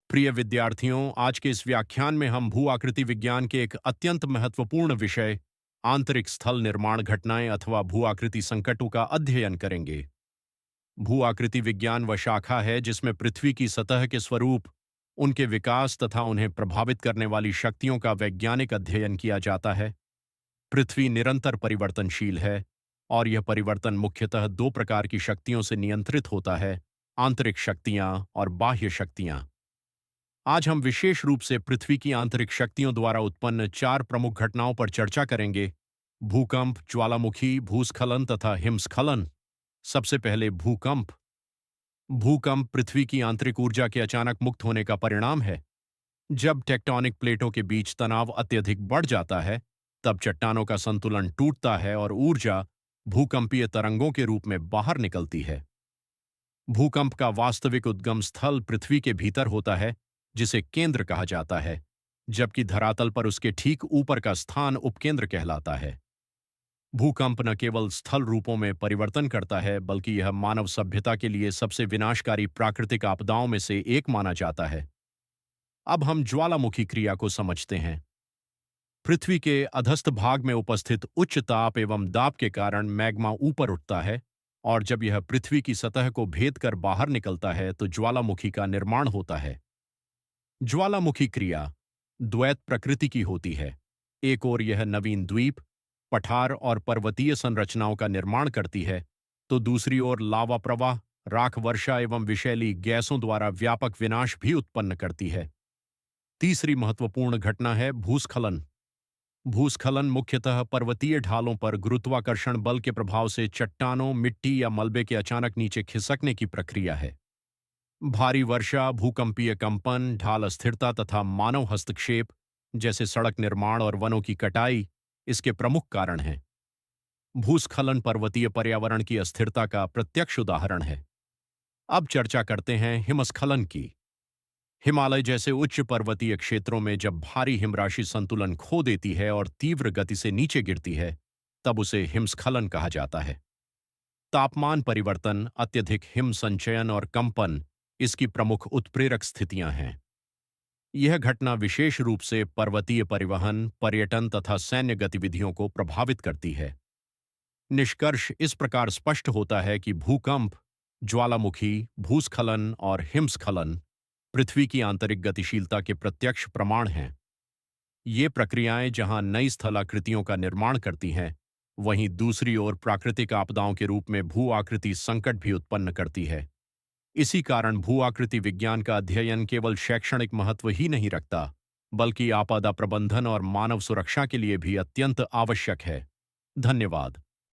प्रिय विद्यार्थियों, आज के इस व्याख्यान में हम भू आकृति विज्ञान के एक अत्यंत महत्वपूर्ण विषय आंतरिक स्थल निर्माण घटनाएं अथवा भू आकृति संकटों का अध्ययन करेंगे। भू आकृति विज्ञान वह शाखा है जिसमें पृथ्वी की सतह के स्वरूप, उनके विकास तथा उन्हें प्रभावित करने वाली शक्तियों का वैज्ञानिक अध्ययन किया जाता है। पृथ्वी निरंतर परिवर्तनशील है और यह परिवर्तन मुख्यतः दो प्रकार की शक्तियों से नियंत्रित होता है: आंतरिक शक्तियां और बाह्य शक्तियां। आज हम विशेष रूप से पृथ्वी की आंतरिक शक्तियों द्वारा उत्पन्न चार प्रमुख घटनाओं पर चर्चा करेंगे: भूकंप, ज्वालामुखी, भूस्खलन तथा हिमस्खलन। सबसे पहले भूकंप। भूकंप पृथ्वी की आंतरिक ऊर्जा के अचानक मुक्त होने का परिणाम है। जब टेक्टोनिक प्लेटों के बीच तनाव अत्यधिक बढ़ जाता है, तब चट्टानों का संतुलन टूटता है और ऊर्जा भूकंपीय तरंगों के रूप में बाहर निकलती है। भूकंप का वास्तविक उद्गम स्थल पृथ्वी के भीतर होता है, जिसे केंद्र कहा जाता है, जबकि धरातल पर उसके ठीक ऊपर का स्थान उपकेंद्र कहलाता है। भूकंप न केवल स्थल रूपों में परिवर्तन करता है, बल्कि यह मानव सभ्यता के लिए सबसे विनाशकारी प्राकृतिक आपदाओं में से एक माना जाता है। अब हम ज्वालामुखी क्रिया को समझते हैं। पृथ्वी के अधस्थ भाग में उपस्थित उच्च ताप एवं दाब के कारण मैग्मा ऊपर उठता है, और जब यह पृथ्वी की सतह को भेद कर बाहर निकलता है तो ज्वालामुखी का निर्माण होता है। ज्वालामुखी क्रिया द्वैत प्रकृति की होती है। एक ओर यह नवीन द्वीप, पठार और पर्वतीय संरचनाओं का निर्माण करती है, तो दूसरी ओर लावा प्रवाह, राख वर्षा एवं विषैली गैसों द्वारा व्यापक विनाश भी उत्पन्न करती है। तीसरी महत्वपूर्ण घटना है भूस्खलन। भूस्खलन मुख्यतः पर्वतीय ढालों पर गुरुत्वाकर्षण बल के प्रभाव से चट्टानों, मिट्टी या मलबे के अचानक नीचे खिसकने की प्रक्रिया है। भारी वर्षा, भूकंपीय कंपन, ढाल अस्थिरता तथा मानव हस्तक्षेप जैसे सड़क निर्माण और वनों की कटाई इसके प्रमुख कारण हैं। भूस्खलन पर्वतीय पर्यावरण की अस्थिरता का प्रत्यक्ष उदाहरण है। अब चर्चा करते हैं हिमस्खलन की। हिमालय जैसे उच्च पर्वतीय क्षेत्रों में जब भारी हिमराशि संतुलन खो देती है और तीव्र गति से नीचे गिरती है, तब उसे हिमस्खलन कहा जाता है। तापमान परिवर्तन, अत्यधिक हिम संचयन और कंपन इसकी प्रमुख उत्प्रेरक स्थितियां हैं। यह घटना विशेष रूप से पर्वतीय परिवहन, पर्यटन तथा सैन्य गतिविधियों को प्रभावित करती है। निष्कर्ष इस प्रकार स्पष्ट होता है कि भूकंप, ज्वालामुखी, भूस्खलन और हिमस्खलन पृथ्वी की आंतरिक गतिशीलता के प्रत्यक्ष प्रमाण हैं। ये प्रक्रियाएं जहां नई स्थलाकृतियों का निर्माण करती हैं, वहीं दूसरी ओर प्राकृतिक आपदाओं के रूप में भू आकृति संकट भी उत्पन्न करती है। इसी कारण भू आकृति विज्ञान का अध्ययन केवल शैक्षणिक महत्व ही नहीं रखता, बल्कि आपदा प्रबंधन और मानव सुरक्षा के लिए भी अत्यंत आवश्यक है। धन्यवाद।